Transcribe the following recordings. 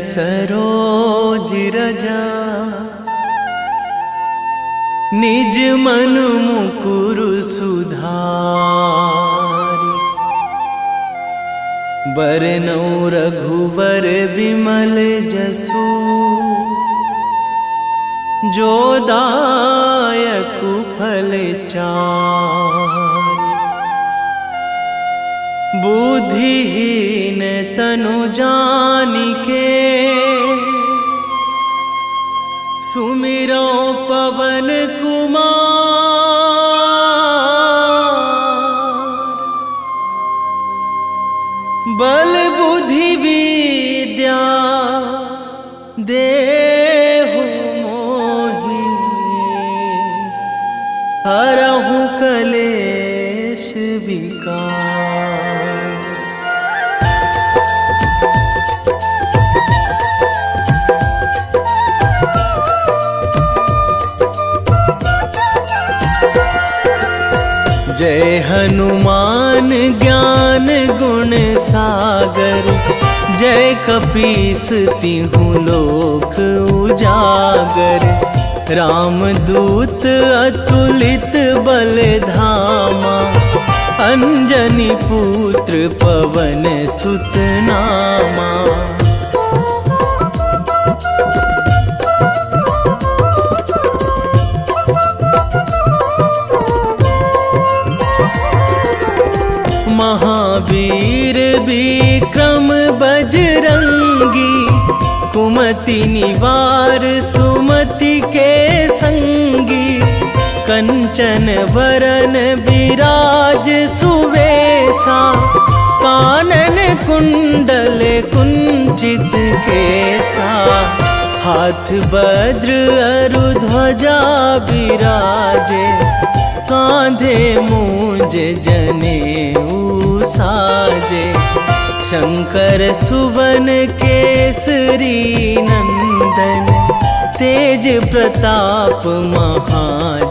सरोज रजा निज मन मुकुर सुधारि। बरनौ रघुवर विमल जसु जो दायक फल चारि। बुद्धिहीन तनु जानिके सुमिरो पवन कुमार। बल बुद्धि विद्या देहु मोहि हरहु कलेश विकार। जय हनुमान ज्ञान गुण सागर। जय कपीस तिहु लोक उजागर। रामदूत अतुलित बल धामा। अंजनी पुत्र पवन सुत नामा। महावीर विक्रम बजरंगी। कुमति निवार सुमति के संगी। कंचन वरन विराज सुवेशा। कानन कुंडल कुंचित केसा। हाथ वज्र अरु ध्वजा विराजे। कांधे मूंज जनेऊ साजे। शंकर सुवन केसरी नंदन। तेज प्रताप महाजगवंदन।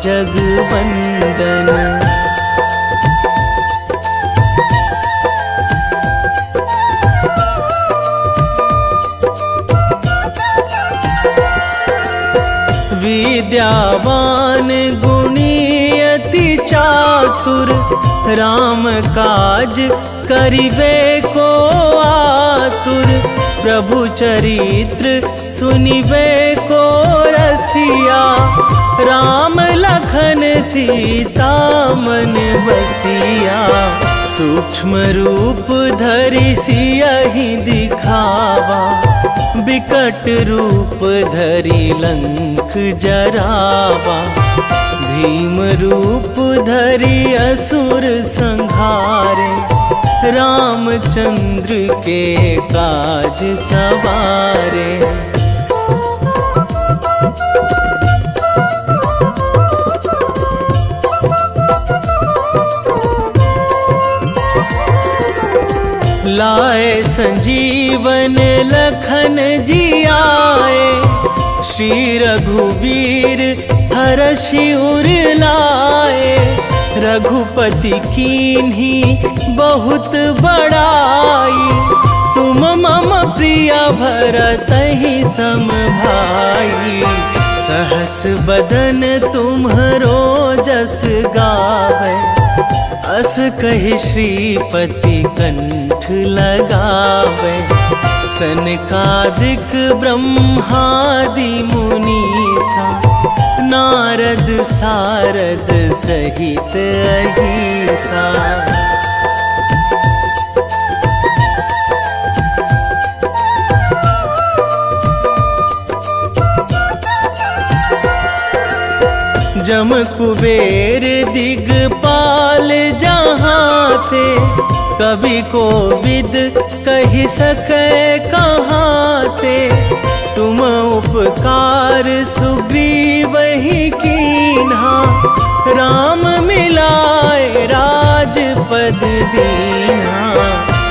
विद्यावान गुणी अति चातुर। राम काज करिबे को आतुर। प्रभु चरित्र सुनिबे को रसिया। राम लखन सीता मन बसिया। सूक्ष्म रूप धरि सियहि दिखावा। विकट रूप धरि लंक जरावा। भीम रूप धरि असुर संहारे। रामचंद्र के काज सवारे। लाए संजीवन लखन जियाए। श्री रघुवीर हरषि उर लाए। रघुपति कीन्ही बहुत बड़ाई। तुम मम प्रिय भरतहि सम भाई। सहस बदन तुम्हरो जस गावै। अस कहि श्रीपति कंठ लगावै। सनकादिक ब्रह्मादि मुनीसा। नारद सारद सहित अहिसा। जम कुबेर दिगपाल जहाँ थे। कवि कोविद कहि सकै कहाँ ते। तुम उपकार सुग्रीवहि कीन्हा। राम मिलाए राजपद दीन्हा।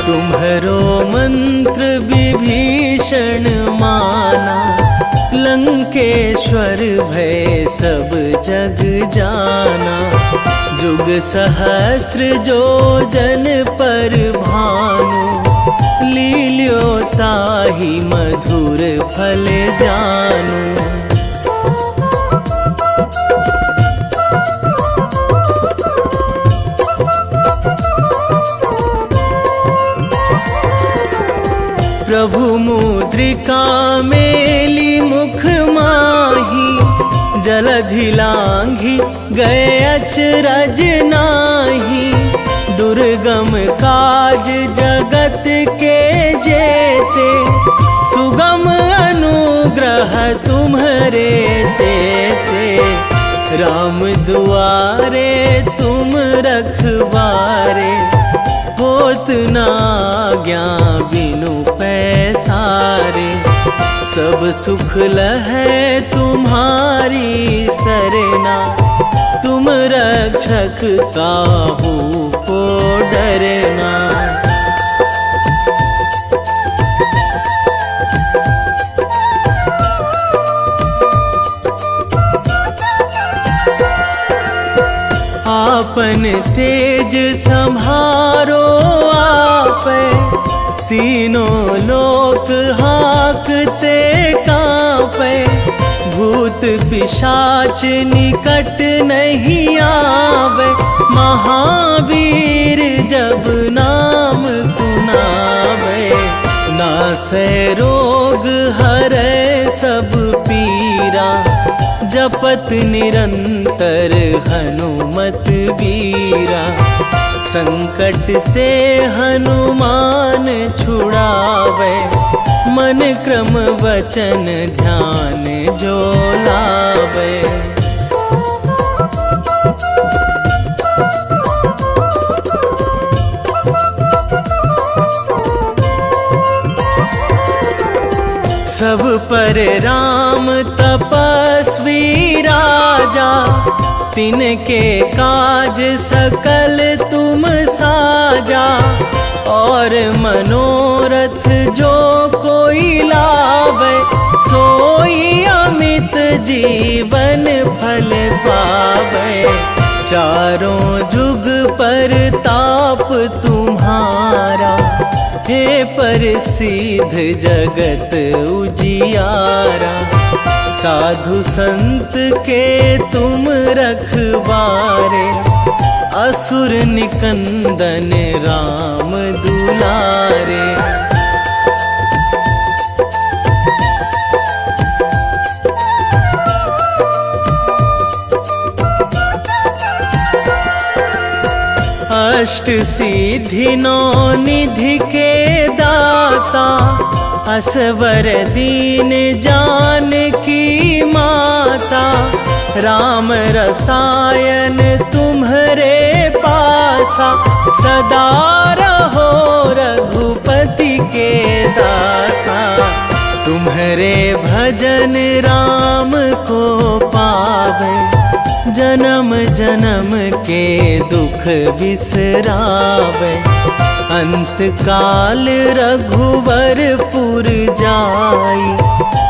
तुम्हरो मंत्र विभीषण माना। लंकेश्वर भय सब जग जाना। जुग सहस्र जो जन पर भानु। लील्यो ताहि मधुर फल जानू। प्रभु मुद्रिका मेली मुख माही, जलधि लांघी गए अचरज नाही। दुर्गम काज जगत के जेते, सुगम अनुग्रह तुम्हरे तेते। राम दुआरे तुम रखवारे, होत ना आज्ञा बिनु पैसारे। सब सुख लहै तुम्हारी सरना, तुम रक्षक काहू को डरना। आपन तेज संभारो आपै, तीनों लोक हाकते कांपै। भूत पिशाच निकट नहीं आवे, महावीर जब नाम सुनावे। नासै रोग हरै सब पीरा, जपत निरंतर हनुमत बीरा। संकट ते हनुमान छुड़ावे, मन क्रम वचन ध्यान जो लावे। सब पर राम तपस्वी राजा, तिनके काज सकल तुम साजा। और मनोरथ जो कोई लावे, सोई अमित जीवन फल पावे। चारों जुग पर ताप तुम्हारा, हे प्रसिद्ध जगत उजियारा। साधु संत के तुम रखवारे, असुर निकंदन राम दुलारे। अष्ट सिद्धि नौ निधि के दाता, असवर दीन जानकी माता। राम रसायन तुम्हरे पासा, सदा रहो रघुपति के दासा। तुम्हरे भजन राम को पावे, जन्म जन्म के दुख बिसरावे। अंत काल रघुवरपुर जाई,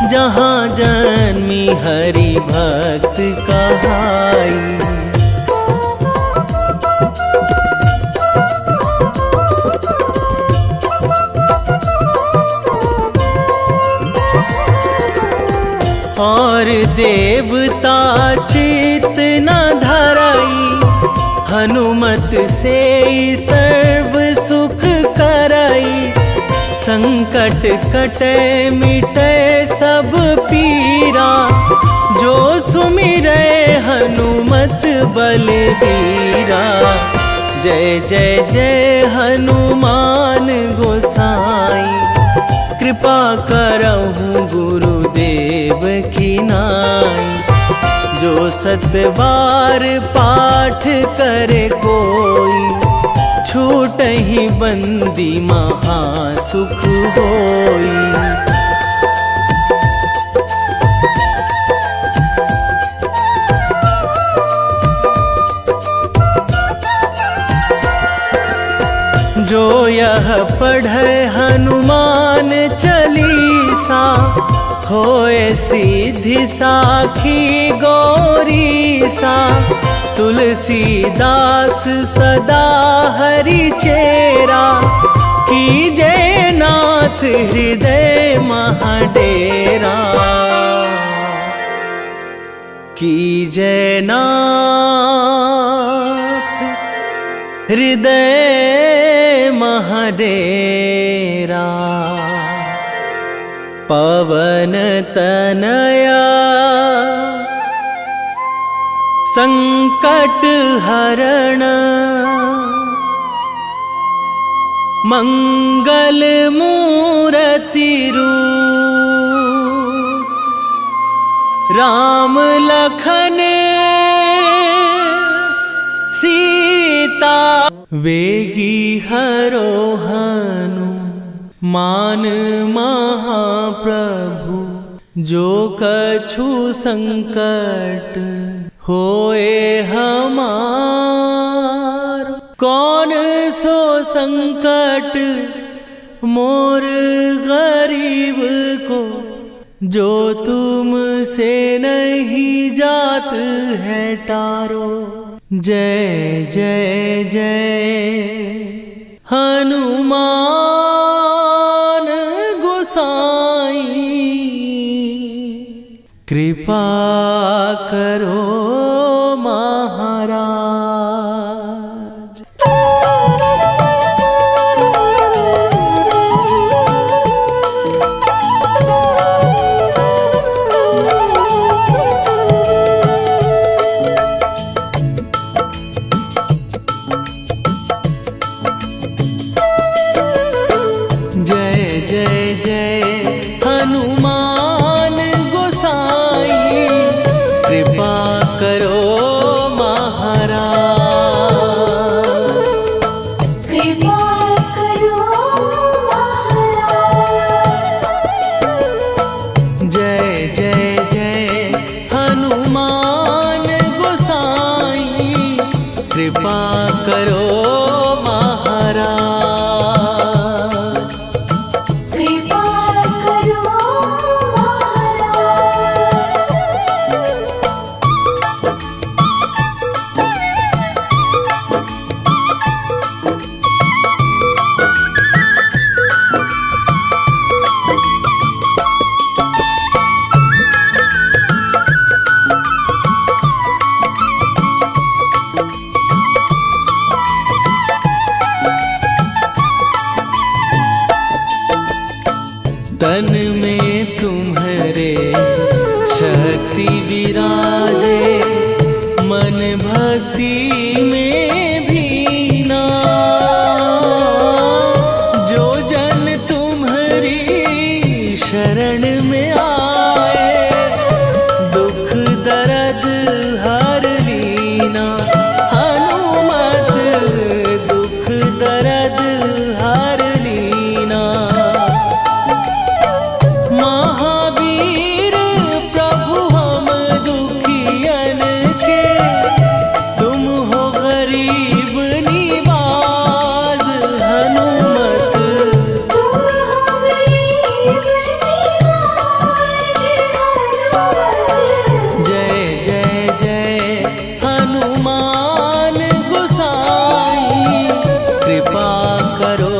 जहाँ जन्मी हरि भक्त कहाई। और देवता चित न धराई, हनुमत से सर्व सुख कराई। संकट कटे मिटे सब पीरा, जो सुमिरै हनुमत बलबीरा। जय जय जय हनुमान गोसाई, कृपा करहु गुरुदेव की नाई। जो सतबार पाठ करे कोई, छूटहि बंदी महासुख होई। जो यह पढ़े हनुमान चालीसा, होए सीधी साखी गौरीसा। तुलसीदास सदा हरि चेरा, कीजे नाथ हृदय महाडेरा, कीजे नाथ हृदय महाडेरा। पवन तनया संकट हरण, मंगल मूर्ति रूप, राम लखन सीता। वेगी हरो हनुमान महाप्रभु, जो कछु संकट होए हमार। कौन सो संकट मोर गरीब को, जो तुमसे नहीं जात है टारो। जय जय जय हनुमान गोसाई, कृपा करो महाराज। जय जय जय हनुमान गोसाई, कृपा करो महाराज। कृपा करो महाराज। जय जय जय हनुमान गोसाई, कृपा करो महाराज। कृपा करो तन में तुम्हारे शक्ति विराजे, मन भक्ति में भीना। जो जन तुम्हारी शरण में आए, दुख दर्द हर लीना। हनुमत दुख दर्द हर लीना। महावीर प्रभु हम दुखियन के, तुम हो गरीब निवाज। हनुमत तुम हो गरीब निवाज। जय जय जय हनुमान गोसाई, कृपा करो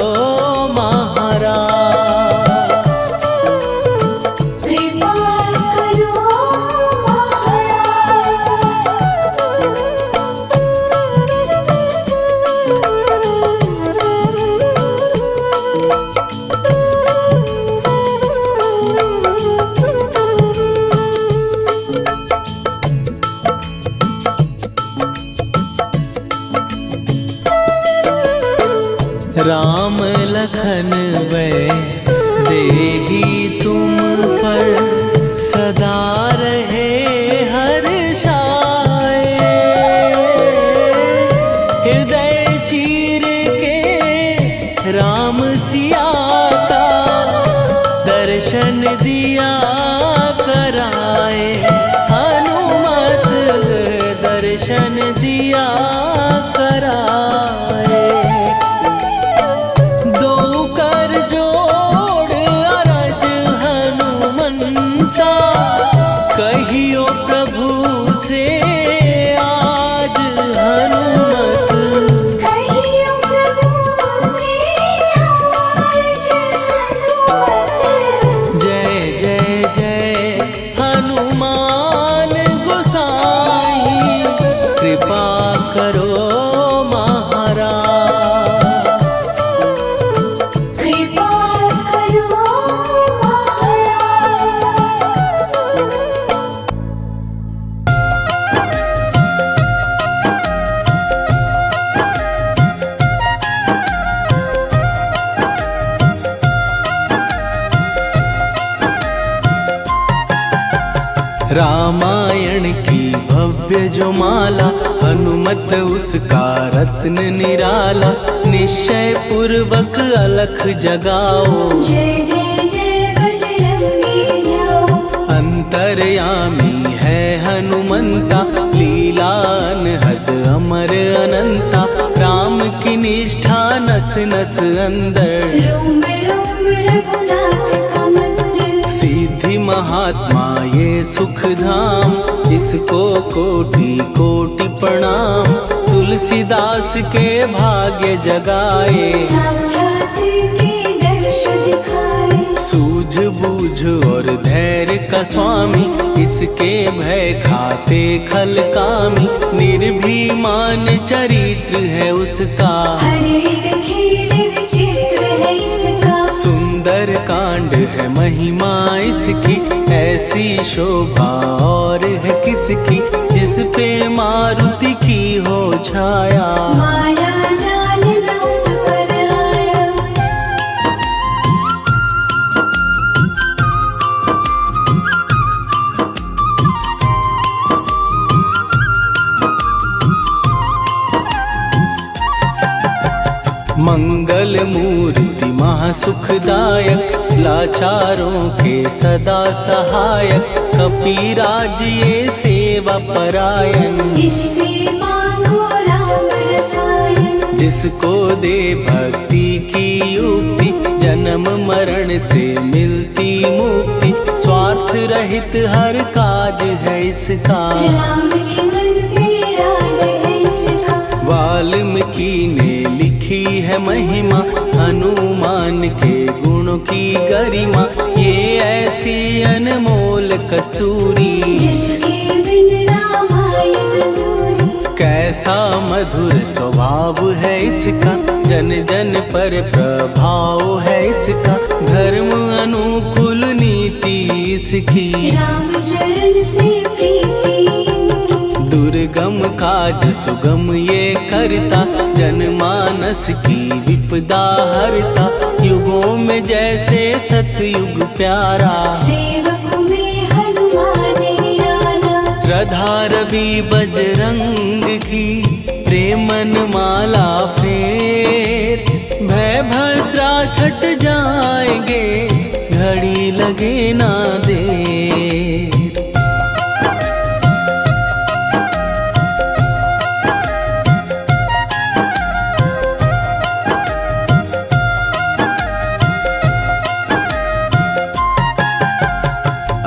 महाराज। कृपा करो राम लखन वै देही तुम पर, सदा रहे हर्षाए। हृदय चीर के राम सिया का, दर्शन दिया कराए। हनुमत दर्शन दिया कराए। दो कर जोड़ अरज हनुमंता, कहियो प्रभु से आज। हनुमत कहियो प्रभु से आज। रामायण की भव्य जो माला, हनुमत उसका रत्न निराला। निश्चय पूर्वक अलख जगाओ, जय जय जय बजरंगी ध्याओ। अंतर्यामी है हनुमंता, लीला अनहद अमर अनंता। राम की निष्ठा नस नस अंदर, रोम रोम रघुनाथ का मंदिर। सिद्धि महात्मा ये सुख धाम, इसको कोटि कोटि प्रणाम। तुलसीदास के भाग्य जगाए, साक्षात के दर्श दिखाए। सूझ बूझ और धैर्य का स्वामी, इसके भय खाते खल कामी। निर्भीमान चरित्र है उसका, हर एक खेल विचित्र है इसका। सुंदर कांड है महिमा इसकी, ऐसी शोभा और है किसकी। जिस पे मारुति की हो छाया, माया जाल न उस पर आया। मंगल मूर्ति महासुखदायक, लाचारों के सदा सहायक। कपिराज ये सेवा परायण, इससे मांगो राम रसायन। जिसको दे भक्ति की युक्ति, जन्म मरण से मिलती मुक्ति। स्वार्थ रहित हर काज है इसका, राम के मन पे राज है इसका। वाल्मीकि ने लिखी है महिमा, हनुमान के गुणों की गरिमा। ये ऐसी अनमोल कस्तूरी, जिसके बिन रामायण अधूरी। कैसा मधुर स्वभाव है इसका, जन जन पर प्रभाव है इसका। धर्म अनुकूल नीति इसकी, राम चरण से प्रीति इनकी। दुर्गम काज सुगम ये करता, जनमानस की विपदा हरता। युगों में जैसे सतयुग प्यारा, सेवक में हनुमान निराला। श्रद्धा रवि बजरंग की, प्रेमन माला फेर। भय भद्रा छट जाएंगे, घड़ी लगे ना देर।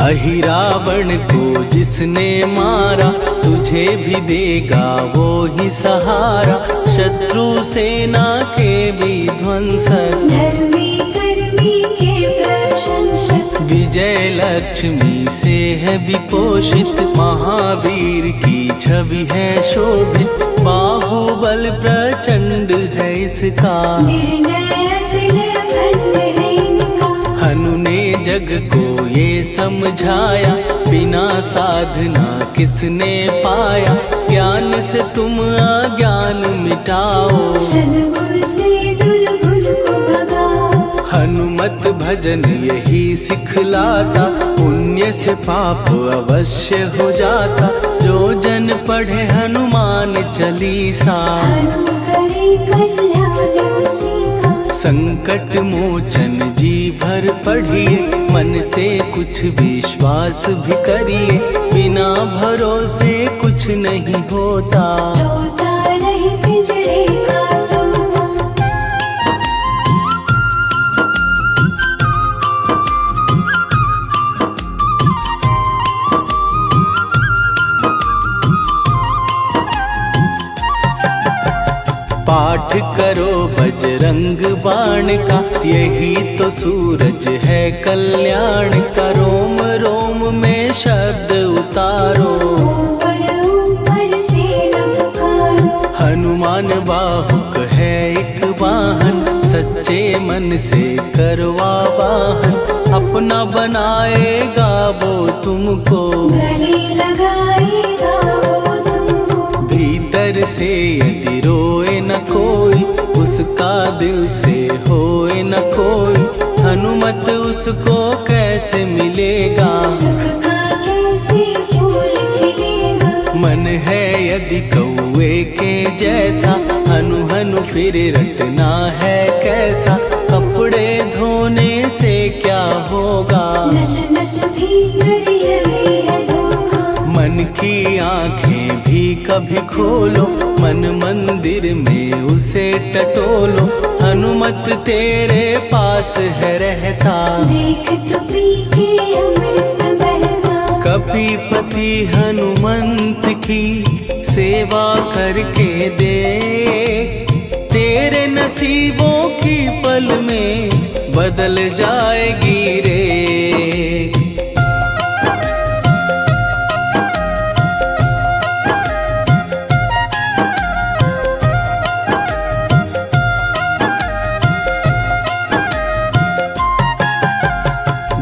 अहिरावण को जिसने मारा, तुझे भी देगा वो ही सहारा। शत्रु सेना के विध्वंसक, धर्मी कर्मी के प्रशंसक। विजय लक्ष्मी से है विपोषित, महावीर की छवि है शोभित। बाहुबल प्रचंड है इसका, निर्णयक निर्भंड है इनका। हनु ने जग को ये समझाया, बिना साधना किसने पाया। ज्ञान से तुम अज्ञान मिटाओ, सद्गुण से दुर्गुण को भगाओ। हनुमत भजन यही सिखलाता, पुण्य से पाप अवश्य हो जाता। जो जन पढ़े हनुमान चालीसा, हनु करे कल्याण उसी का। संकट मोचन जी भर पढ़िए, मन से कुछ विश्वास भी करिए। बिना भरोसे कुछ नहीं होता, तोता रहे पिंजरे का तोता। पाठ करो बजरंग बाण का, यही तो सूरज है कल्याण का। रोम रोम में शब्द उतारो, ऊपर ऊपर से न पुकारो। हनुमान बाहुक है एक वाहन, सच्चे मन से करवा वाहन। अपना बनाएगा वो तुमको, गले लगाएगा वो तुमको। भीतर से यदि रोए न कोई, उसका दिल से होए न कोई। हनुमत उसको कैसे मिलेगा, सुख का कैसे फिर रटना है कैसा, कपड़े धोने से क्या होगा। नस नस भीतर यही है धोखा। मन की आंखें भी कभी खोलो, मन मंदिर में उसे टटोलो। हनुमत तेरे पास है रहता, देख तो पी के अमृत बहता। कपीपति हनुमंत की सेवा करके दे, तेरे नसीबों की पल में बदल जाएगी रे।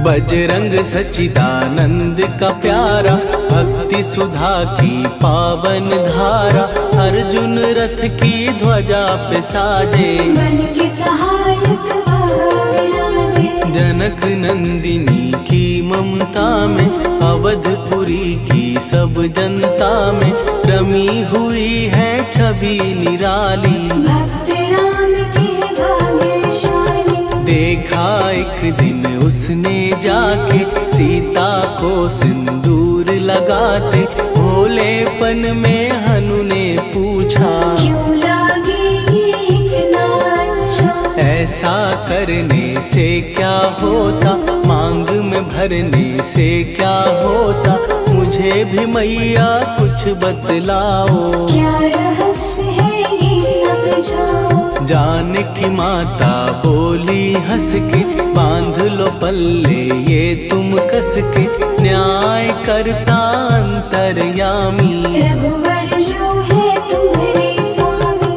बजरंग सच्चिदानंद का प्यारा, भक्ति सुधा की पावन धारा। अर्जुन रथ की ध्वजा पे साजे, बन के सहायक वह विराजे। जनक नंदिनी की ममता में, अवधपुरी की सब जनता में रमी हुई है छवि निराली। भक्त राम के भाग्यशाली। देखा एक दिन उसने जाके सीता को सिंदूर लगाते, भोलेपन में हनु ने पूछा, क्यों लागेगी इतना अच्छा। ऐसा करने से क्या होता, मांग में भरने से क्या होता। मुझे भी मैया कुछ बतलाओ, क्या रहस्य है ये समझाओ। जानकी माता बोली हंस के, बांध लो पल्ले ये तुम कस के। न्याय करता अंतर्यामी, रघुवर जो है तुम्हारे स्वामी।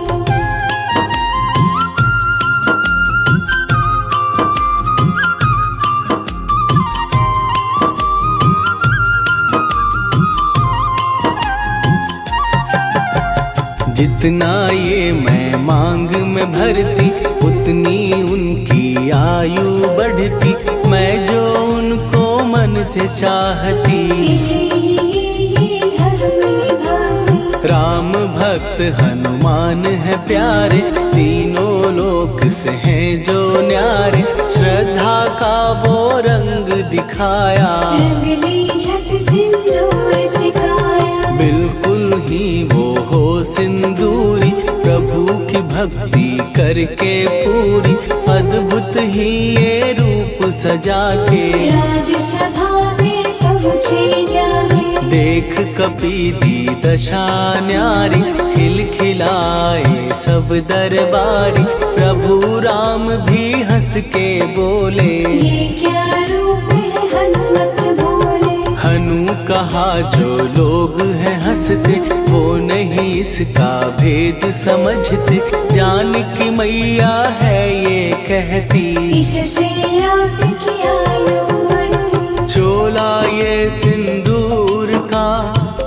जितना ये मैं मांग में भरती, उतनी उनकी आयु बढ़ती। मैं जो उनको मन से चाहती, इसीलिए ये धर्म निभाती। राम भक्त हनुमान है प्यारे, तीनों लोक से हैं जो न्यारे। श्रद्धा का वो रंग दिखाया, रंगली झट सिंदूर सिखाया। बिल्कुल ही वो हो सिंदूरी, प्रभु की भक्ति करके पूरी। अद्भुत ही ये रूप सजा के, राजसभा में पहुँचे जाके। देख कपीदी दशा न्यारी, खिलखिलाए सब दरबारी। प्रभु राम भी हंस के बोले, ये क्या रूप है हनुमत बोले। हनु कहा जो लोग हैं हंसते, वो नहीं इसका भेद समझते। जानकी मैया है ये कहती, इससे आपकी आयु बढ़ती। चोला ये सिंदूर का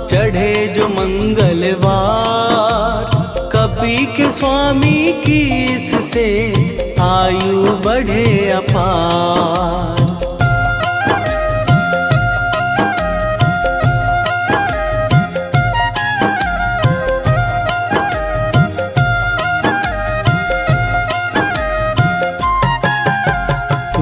चढ़े जो मंगलवार, कपी के स्वामी की इससे आयु बढ़े अपार।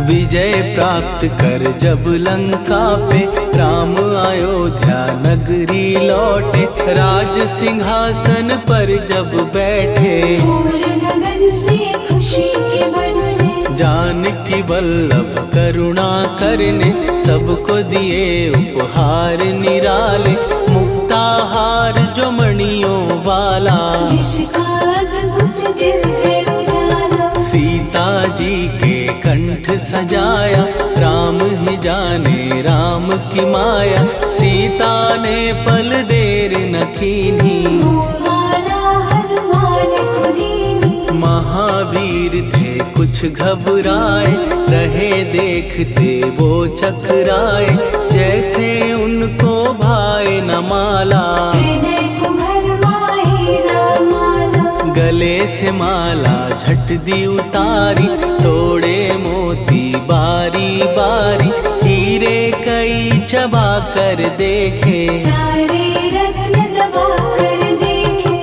विजय प्राप्त कर जब लंका पे, राम अयोध्या नगरी लौटे। राज सिंहासन पर जब बैठे, फूल गगन से खुशी के बरसे। जानकी वल्लभ करुणा करने, सबको दिए उपहार निराले। मुक्ताहार जो मणियों वाला, जिसका अद्भुत दिव्य उजाला। सीता जी के कंठ सजाया, राम ही जाने राम की माया। सीता ने पल देर न कीन्ही, वो माला हनुमान को दीनी। महावीर थे कुछ घबराए, रहे देखते वो चकराए। जैसे उनको भाए न माला, हृदय को भरमाए न माला। गले से माला झट दी उतारी, तोड़े मोती बारी बारी। हीरे कई चबा कर देखे, सारे रत्न दबा कर देखे।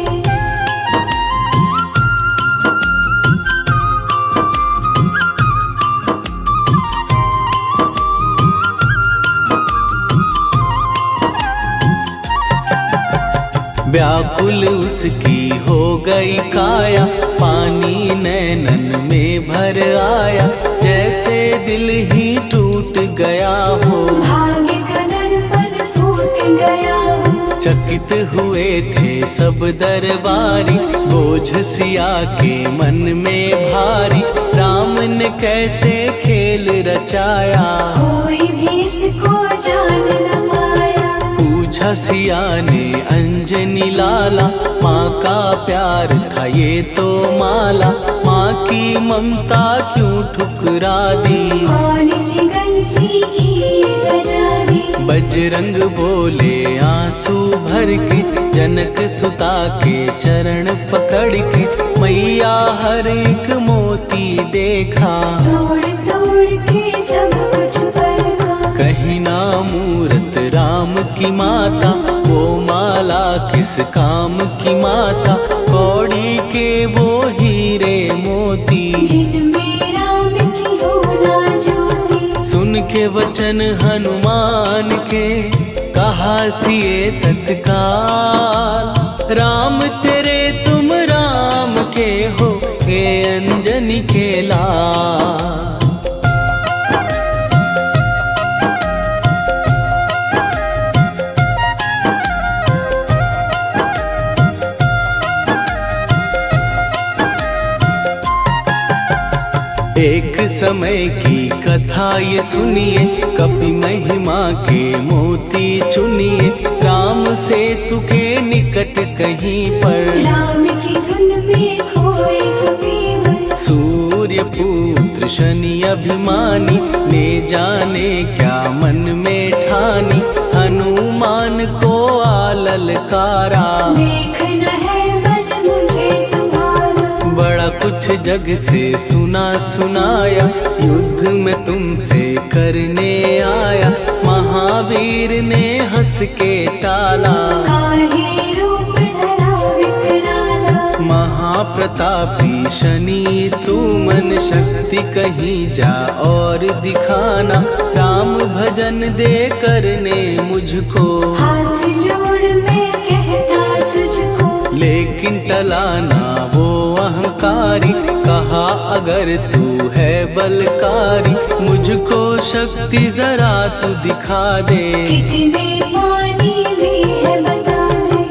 व्याकुल उसकी हो गई काया, पानी नैनन में भर आया, जैसे दिल ही टूट गया हो। भाग्य का दर्पण फूट गया हो। चकित हुए थे सब दरबारी, बोझ सिया के मन में भारी, राम ने कैसे खेल रचाया, कोई भी इसको जान न पाया। पूछा सिया ने अंजनी लाला, माँ का प्यार था ये तो माला, माँ की ममता क्यों ठुकरा दी, कौन सी गलती की सजा दी। बजरंग बोले आंसू भर के, जनक सुता के चरण पकड़ के, मैया हर एक मोती देखा, तोड़ तोड़ के सब कुछ परखा। कहीं ना मूरत राम की माता, वो माला किस काम की माता, कौड़ी के वो हीरे मोती, जिनमें राम की हो ना ज्योति। सुन के वचन हनुमान के, कहा सिए तत्काल, राम तेरे तुम राम के हो, हे अंजनी के लाल। एक समय की कथा ये सुनिए, कपि महिमा के मोती चुनिए, राम सेतु के निकट कहीं पर, राम की धुन में खोए कबीर। सूर्य पुत्र शनि अभिमानी, ने जाने क्या मन में ठानी, हनुमान को आललकारा, देखना है बल मुझे तुम्हारा। बड़ा कुछ जग से सुना सुनाया, युद्ध में तुमसे करने आया, महावीर ने हंस के टाला, काहे रूप धरा विकराला। महाप्रतापी शनि तू मन शक्ति कहीं जा और दिखाना, राम भजन दे करने मुझको, हाथ जोड़ मैं कहता तुझको। लेकिन टलाना वो अहंकारी, कहा अगर तू है बलकारी, मुझको शक्ति जरा तू दिखा दे, कितने पानी भी है बता दे।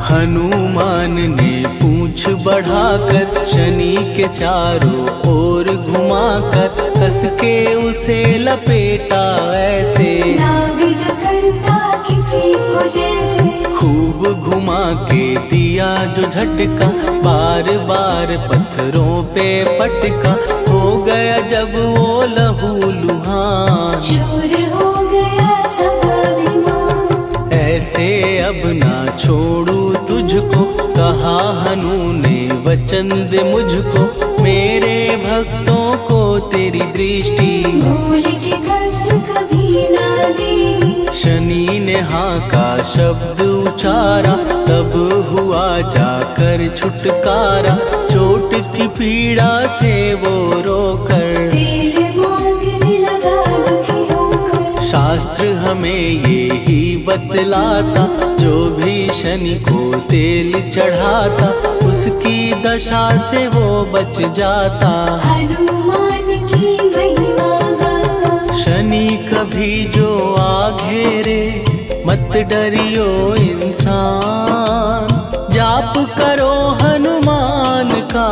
हनुमान ने पूंछ बढ़ाकर, शनि के चारों ओर घुमाकर, कस के उसे लपेटा ऐसे, नाग जो करता किसी को जैसे। खूब घुमा के दिया जो झटका, बार बार पत्थरों पे पटका, हो गया जब वो लहू लुहान, चूर हो गया सब अभिमान। ऐसे अब ना छोड़ू तुझको, कहा हनु ने वचन दे मुझको, मेरे भक्तों को तेरी दृष्टि, भूल के कष्ट कभी ना देगी। शनि ने हाँ का शब्द उचारा, तब हुआ जाकर छुटकारा, चोट की पीड़ा से वो रोकर, तेल मांगने लगा दुखी होकर। शास्त्र हमें ये ही बतलाता, जो भी शनि को तेल चढ़ाता, उसकी दशा से वो बच जाता, हनुमान की महिमा गाता। शनि कभी जो आ घेरे, मत डरियो इंसान, जाप करो हनुमान का,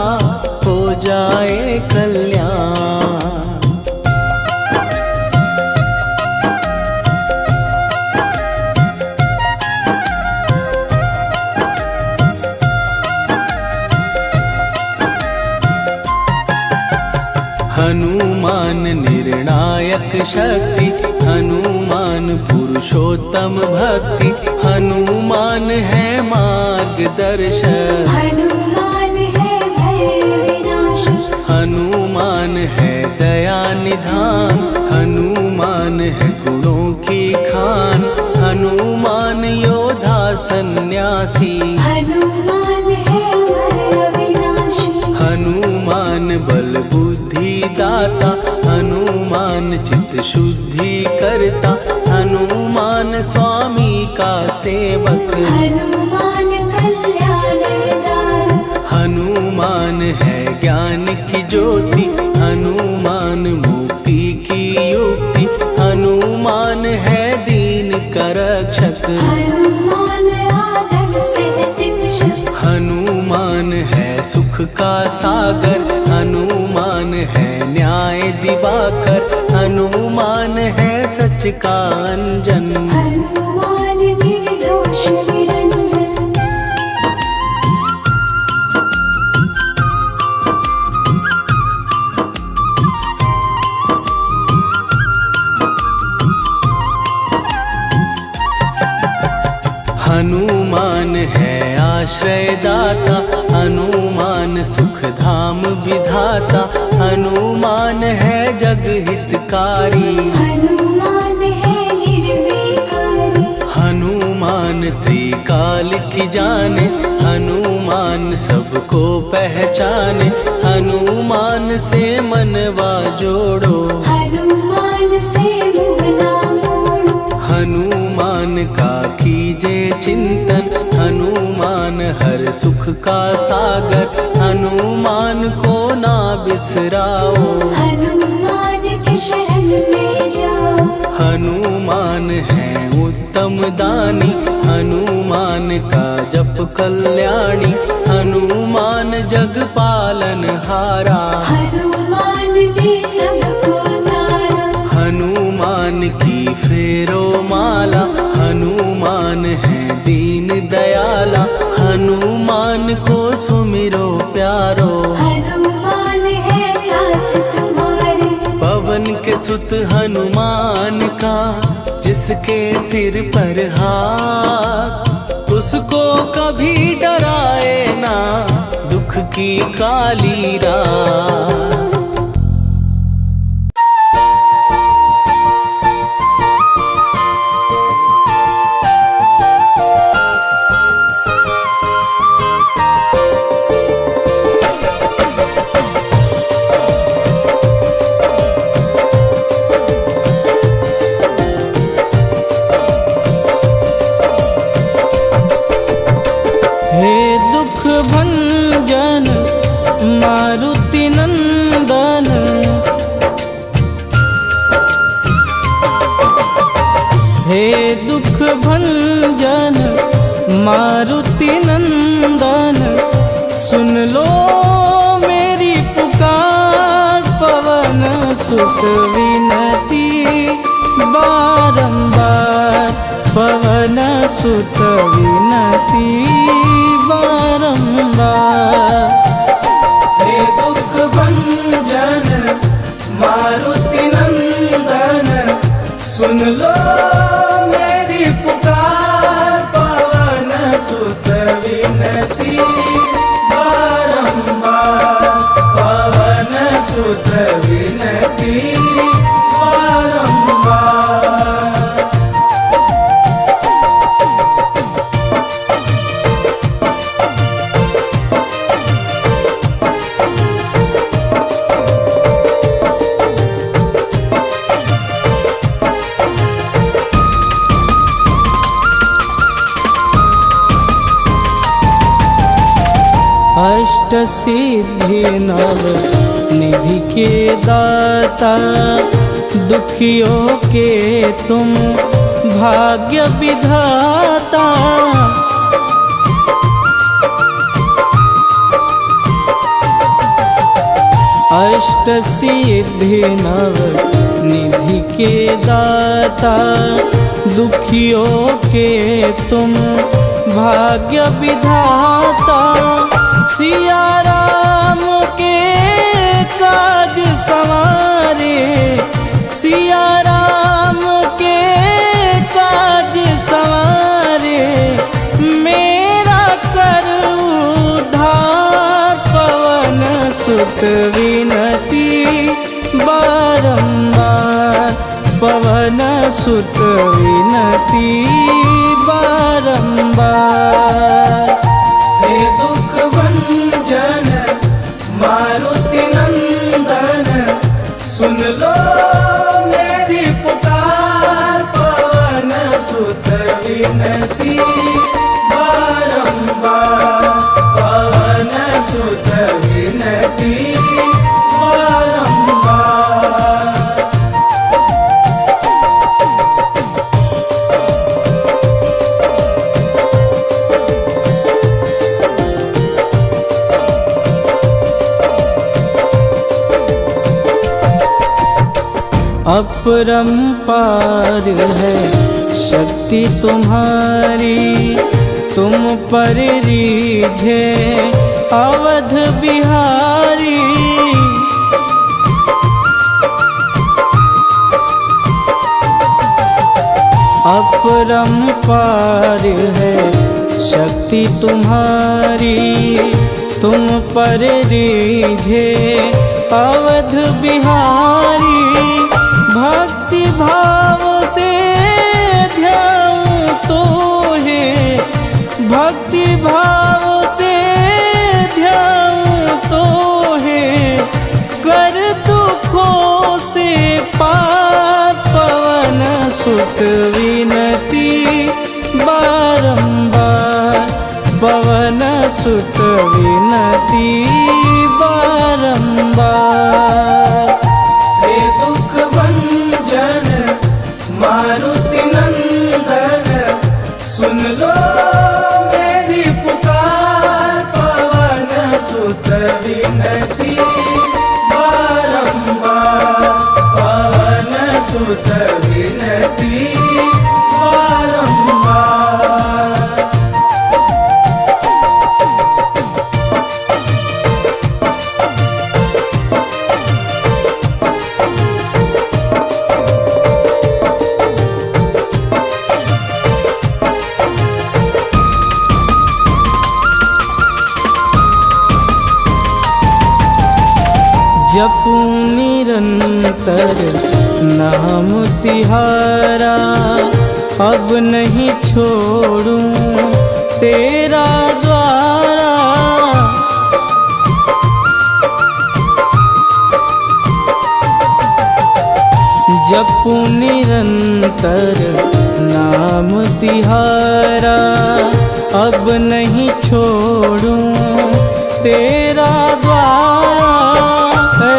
हो जाए कल्याण। हनुमान निर्णायक शक्ति, हनुमान पुरुषोत्तम भक्ति, हनुमान है मार्गदर्शक, हनुमान है भय विनाशक। हनुमान है दया निधान, हनुमान है गुणों की खान, हनुमान बलवान योद्धा सन्यासी। हनुमान है अमर अविनाशी। हनुमान बल बुद्धि दाता, हनुमान चित्त शुद्धि करता, हनुमान स्वामी का सेवक। हनुमान कल्याण दाता। हनुमान है ज्ञान की ज्योति, हनुमान मुक्ति की युक्ति, हनुमान है दीन का रक्षक। हनुमान आदर्श शिक्षक। हनुमान है सुख का सागर, हनुमान है न्याय दिवाकर, हनुमान है सच का अंजन। हनुमान निर्दोष निरंजन। हनुमान है आश्रय दाता, हनुमान सुख धाम विधाता, हनुमान है जग हितकारी। हनुमान है निर्विकारी। हनुमान त्रिकाल की जाने, हनुमान सबको पहचाने, हनुमान से मनवा जोड़ो। हनुमान से मुँह ना मोड़ो। हनुमान का कीजे चिंतन, हनुमान हर सुख का सागर, हनुमान को ना बिसराओ। हनुमान के शरण में जाओ। हनुमान है उत्तम दानी, हनुमान का जप कल्याणी, हनुमान जग पालन हारा। हनुमान ने सबको तारा। हनुमान की फेरो माला, हनुमान है दीन दयाला, हनुमान को सुमिरो प्यारो। हनुमान है साथ तुम्हारे। पवन के सुत हनुमान का, जिसके सिर पर हाथ, उसको कभी डराए ना दुख की काली रात। हे दुख भंजन मारुति नंदन, हे दुख भंजन मारुति नंदन, सुन लो मेरी पुकार, पवन सुत विनती बारंबार, पवन सुत विनती बारंबार। हे दुख भंजन मारुति नंदन, सुन लो मेरी पुकार, पवन सुत विनती बारंबार, पवन सुत विनती बारंबार। अष्ट सिद्धि नव निधि के दाता, दुखियों के तुम भाग्य विधाता। अष्ट सिद्धि नव निधि के दाता, दुखियों के तुम भाग्य विधाता। सिया राम के काज सवारे, सिया राम के काज सवारे, मेरा कर उद्धार, पवन सुत विनती बारंबार, पवन सुत विनती बारंबार। विनती बारंबार, पवन सुत विनती बारंबार। अपरंपार है शक्ति तुम्हारी, तुम पर रीझे अवध बिहारी। अपरंपार है शक्ति तुम्हारी, तुम पर रीझे अवध बिहारी। भक्ति भाव से ध्याऊं तो है, भक्ति भाव से ध्याऊं तो है, कर दुखों से पार पवन सुत विनती बारंबार, पवन सुत विनती बारंबार। हे दुख भंजन मारुति नंदन, सुन लो मेरी पुकार, पवन सुत विनती बारंबार, पवन सुत विनती बारंबार। जपूं निरंतर नाम तिहारा, अब नहीं छोड़ूं तेरा द्वारा। जपूं निरंतर नाम तिहारा, अब नहीं छोड़ूं तेरा द्वारा।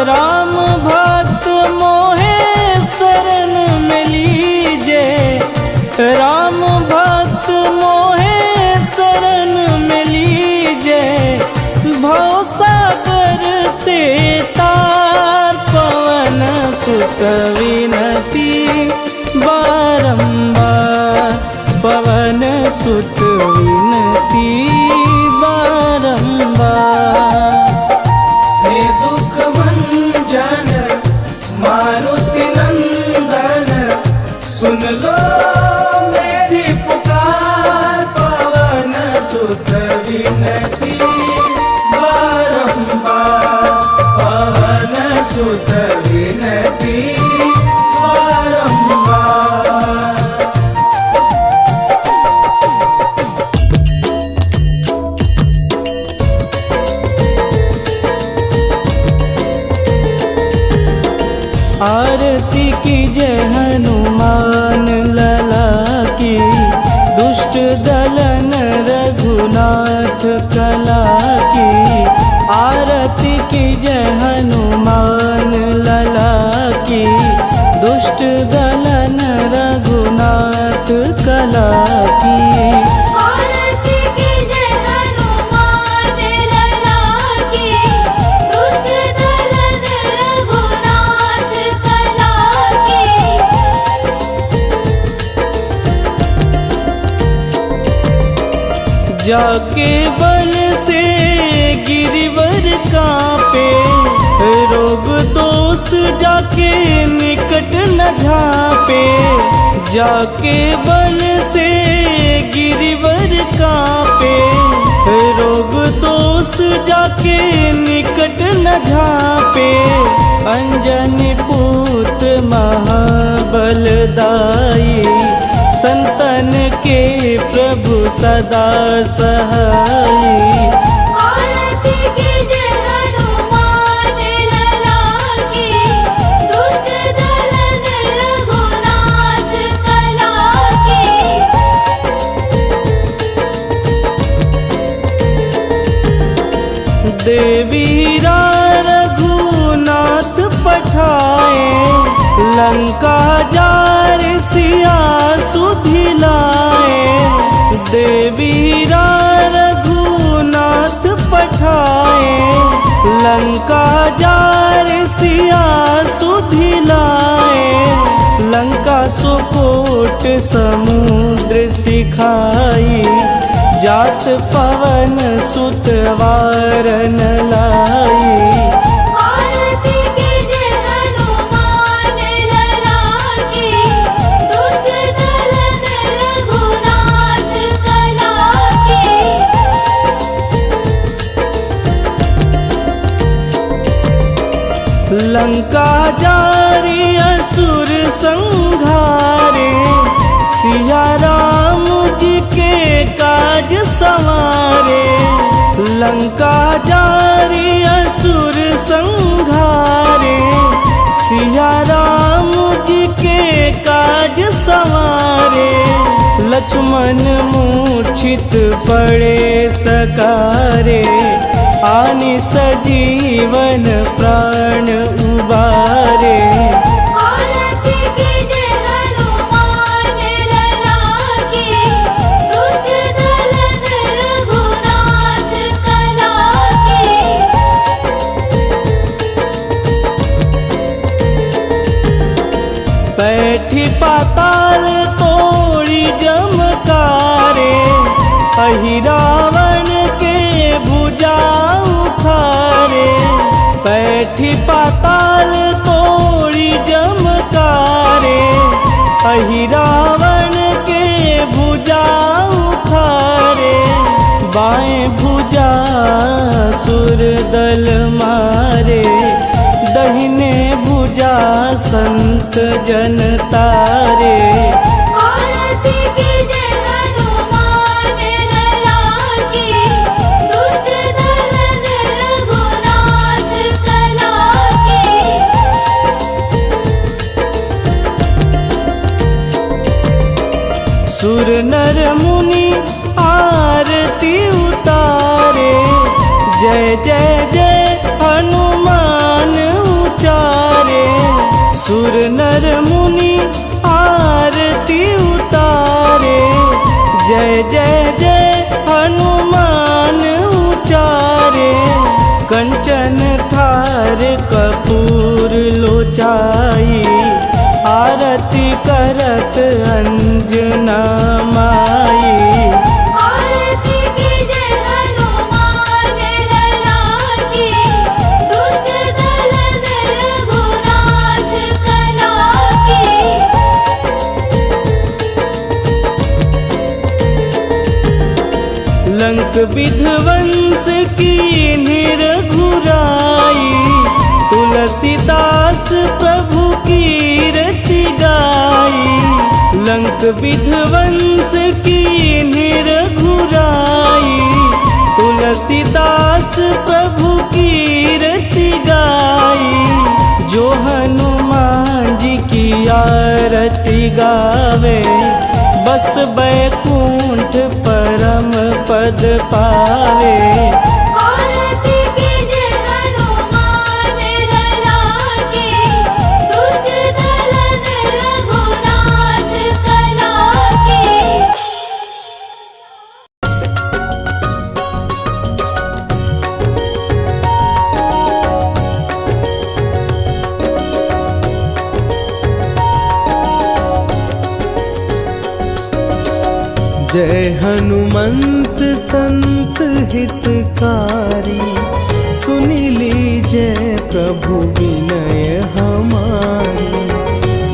राम भक्त मोहे शरण में लीजे, राम भक्त मोहे शरण में लीजे। भवसागर से तार पवन सुत विनती बारंबार, पवन सुत विनती बारंबार। हे दुख भंजन मारुति नंदन, सुन लो मेरी पुकार, पवन सुत विनती बारंबार, पवन सुत विनती बारंबार। आरती की जय हनुमान लला की, दुष्ट दलन रघुनाथ कला की। आरती की जय हनुमान लला की, दुष्ट दलन रघुनाथ कला की। आरती की जय हनुमान लला की, दुष्ट दलन रघुनाथ कला की। जाके बल से गिरिवर कांपे, रोग दोष जाके निकट न झांपे। जाके बल से गिरिवर कांपे, रोग दोष जाके निकट न झांपे। अंजनी पुत्र महाबलदाई, संतन के प्रभु सदा सहाई। आरती की जय हनुमान लला की, दुष्ट दलन रघुनाथ कला की। देवीरा रघुनाथ पठाए, लंका जार सिया सुधिलाए। देवीरा रघुनाथ पठाए, लंका जार सिया सुधिलाए। लंका सुकोट समुद्र सिखाई, जात पवन सुत वारन लाई। आरती कीजे हनुमान लला की, दुष्ट दलन रघुनाथ कला की। लंका जारी असुर संहारे, सिया राम जी के काज संवारे। लंका जारी असुर संहारे, सिया राम जी के काज संवारे। लक्ष्मण मूर्छित पड़े सकारे, आनि सजीवन प्राण उबारे। आरती कीजे हनुमान लला की, दुष्ट दलन रघुनाथ कला की। बैठी पाताल तोड़ी जमकारे, अहि रावण के भुजा उखारे। बैठी पाताल तोड़ी जमकारे, अहि रावण के भुजा उखारे। बाएं भुजा सुर दल मारे, दहिने भुजा संत जन तारे। आरती कीजे हनुमान लला की, दुष्ट दलन रघुनाथ कला की। सुर नर मुनि आरती उतारे, जय जय जय हनुमान उचारे। सुर नर मुनि आरती उतारे, जय जय जय हनुमान उचारे। कंचन थार कपूर लोचाई, आरती करत अंजना माई। आरती कीजे हनुमान लला की, दुष्ट दलन रघुनाथ कला की। लंक विध्वंस की निरघुराई, तुलसीदास प्रभु कीरति गाई। लंक विध्वंस की निरघुराई, तुलसीदास प्रभु कीरति गाई। जो हनुमान जी की आरती गावे, बस बैकुंठ परम पद पावे। आरती कीजे हनुमान लला की, दुष्ट दलन रघुनाथ कला की। जय हनुमंत संत हितकारी, सुनि लीजय प्रभु विनय हमारी।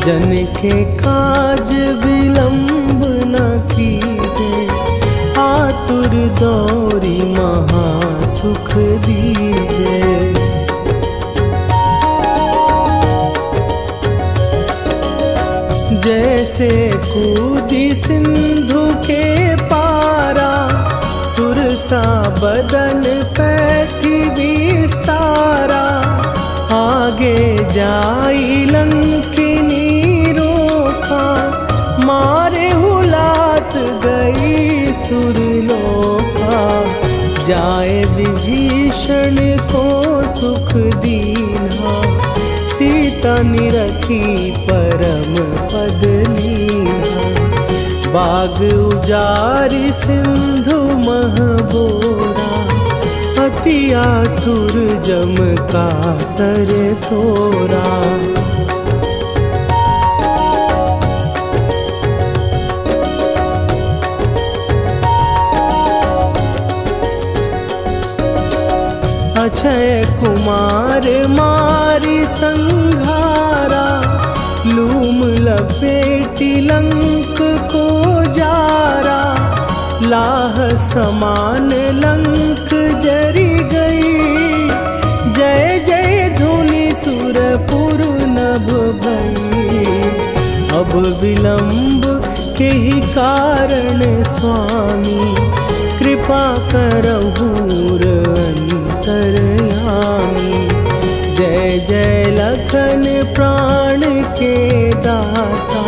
जन के काज विलंब न कीजे, आतुर दौरी महा सुख दीजे। जैसे कूदी सिंधु के पारा, सुरसा बदन पैठी विस्तारा। आगे जाई लंकिनी रोका, मारे हुलात गई सुरलोका। जाए विभीषण तनि रखी परम पद लीन्हा। बाग उजारि सिंधु महबोरा, अति आतुर जम कातर तोरा। अक्षय कुमार मारी संहारा, लूम लपेटी लंक को जारा। लाह समान लंक जरी गई, जय जय धुनि सुरपुर नभ भई। अब विलंब के ही कारण स्वामी, कृपा करहूर अंतरयामी। जय जय लखन प्राण के दाता,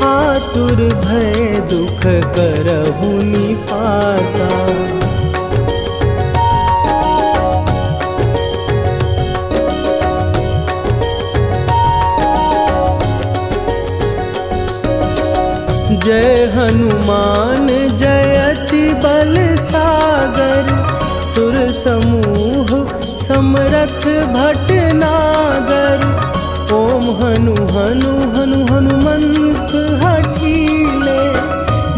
आतुर भय दुख करहु निपाता। जय हनुमान जयति बल सागर, सुर समूह समरथ भटनागर। ओम हनु हनु हनु हनुमंत हठीले,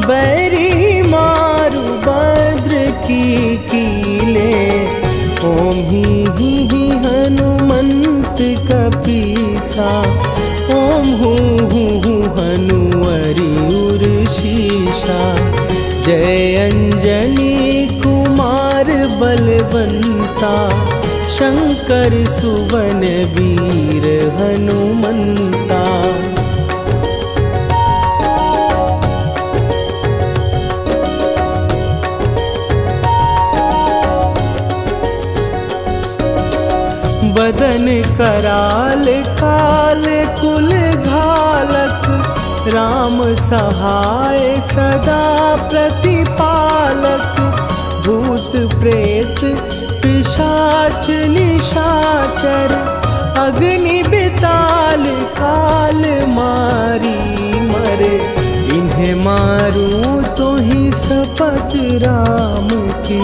बैरी मारु भद्र की कीले। ओम ही हनुमंत कपीसा, ओम हूँ हनुवरि उर शीशा। जय अंजनी कुमार बलवंता, शंकर सुवन वीर हनुमंता। बदन कराल काल कुल घालक, राम सहाय सदा प्रतिपालक। भूत प्रेत पिशाच निशाचर, अग्नि बिताल काल मारी मरे। इन्हें मारूं तो ही शपथ राम की,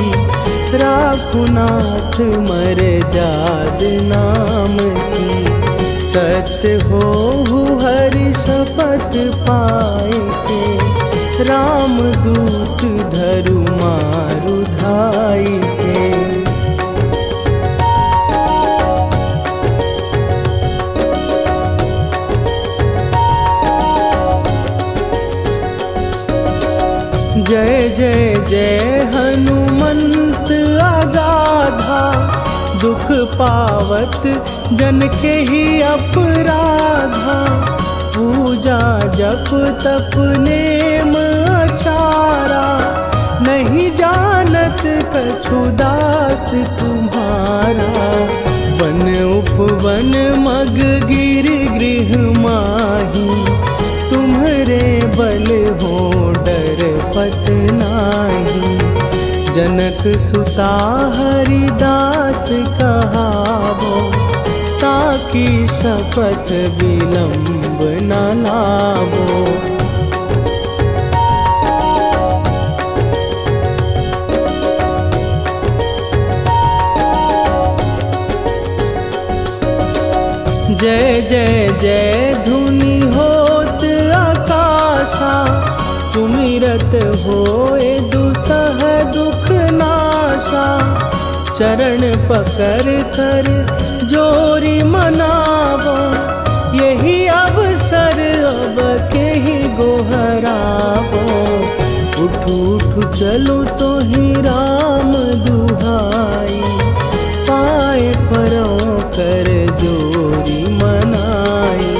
राखुनाथ मर जाद नाम की। सत्य हो हरि शपथ पाए के, राम दूत धरु मारु धाई के। जय जय जय हनुमंत अगाधा, दुख पावत जन के ही अपराधा। पूजा जप तप नेम अचारा, नहीं जानत कछु दास तुम्हारा। वन उपवन मग गिर गृह माही, तुम्हारे बल हो डर पत नाही। जनक सुता हरिदास कहावो, ताकि शपथ विलंब न लावो। जय जय जय धुनि होत आकाशा, सुमिरत होए दुसह दुख नाशा। चरण पकड़ कर जोरी मनावो, यही अवसर अब के ही गोहरावो। उठू उठू चलो तो ही राम दुहाई, पाए परों कर जोरी मनाई।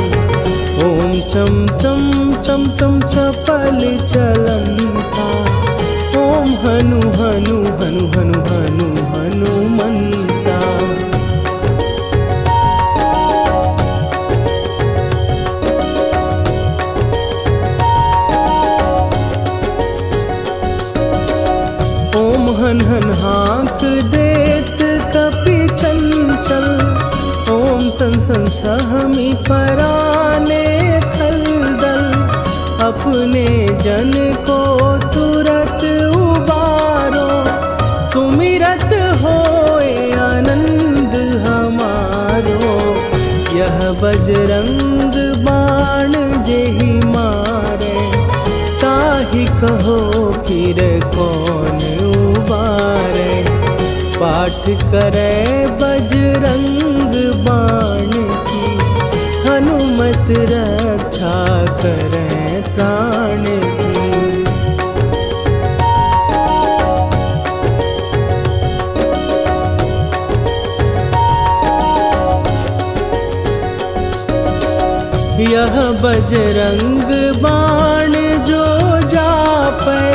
ओम चम चम चम चम चपल चलंता, ओम हनु हनु हनु हनु हनु हनुमंता। ओम हन हन हाँक देत कपि चंचल, ओम सन सहमी पराने खलदल, अपने जन को तुरत उबारो, सुमिरत होए आनंद हमारो। यह बजरंग बाण जेहि मारे, ताहि कहो फिर कौन उबारे। पाठ करे बजरंग बाण की, हनुमत रक्षा करे प्राण की। यह बजरंग बाण जो जापै,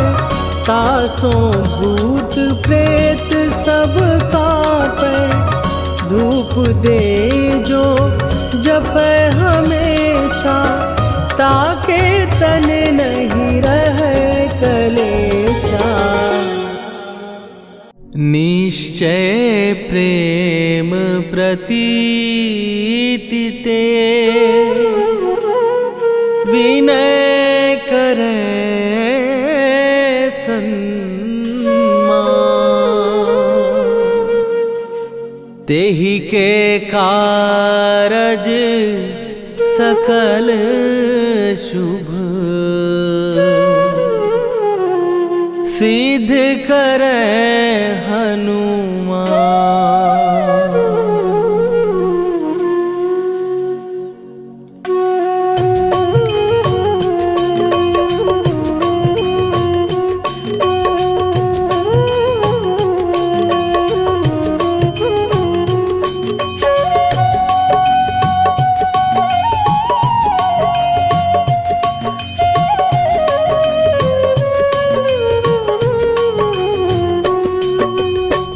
तासों भूत प्रेत सब कापै। धूप दे जो जपै हमेशा, ताके तन नहीं रहे कलेशा। निश्चय प्रेम प्रतीति ते, विनय करे सन्मान। तेहि के कारज सकल शुभ, सिद्ध करे हनुमान।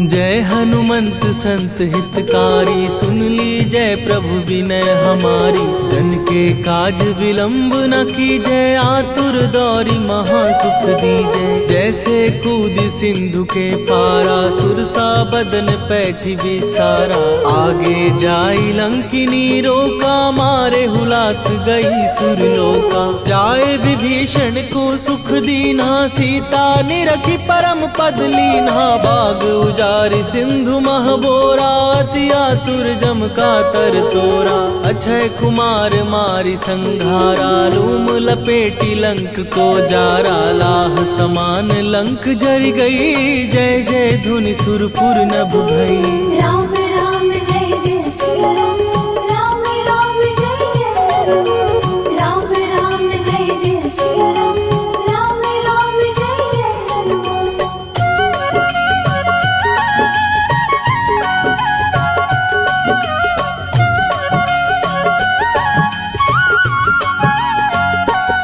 जय हनुमंत संत हितकारी, सुन ली जय प्रभु विनय हमारी। जन के काज विलंब न कीजय, आतुर दौरी महासुख दीजय। जैसे कूद सिंधु के पारा, सुरसा बदन पैठी विस्तारा। आगे जाई लंकिनी रोका, मारे हुलाक गई सुरलोका। जाए विभीषण को सुख दीना, सीता निरखी परम पद लीना। बाग उजारि सिंधु महबोरा, अति आतुर जम का तर तोरा। अक्षय कुमार मारि संघारा, लूम लपेटी लंक को जारा। लाह समान लंक जरि गई, जय जय धुनि सुरपुर नभ भई। राम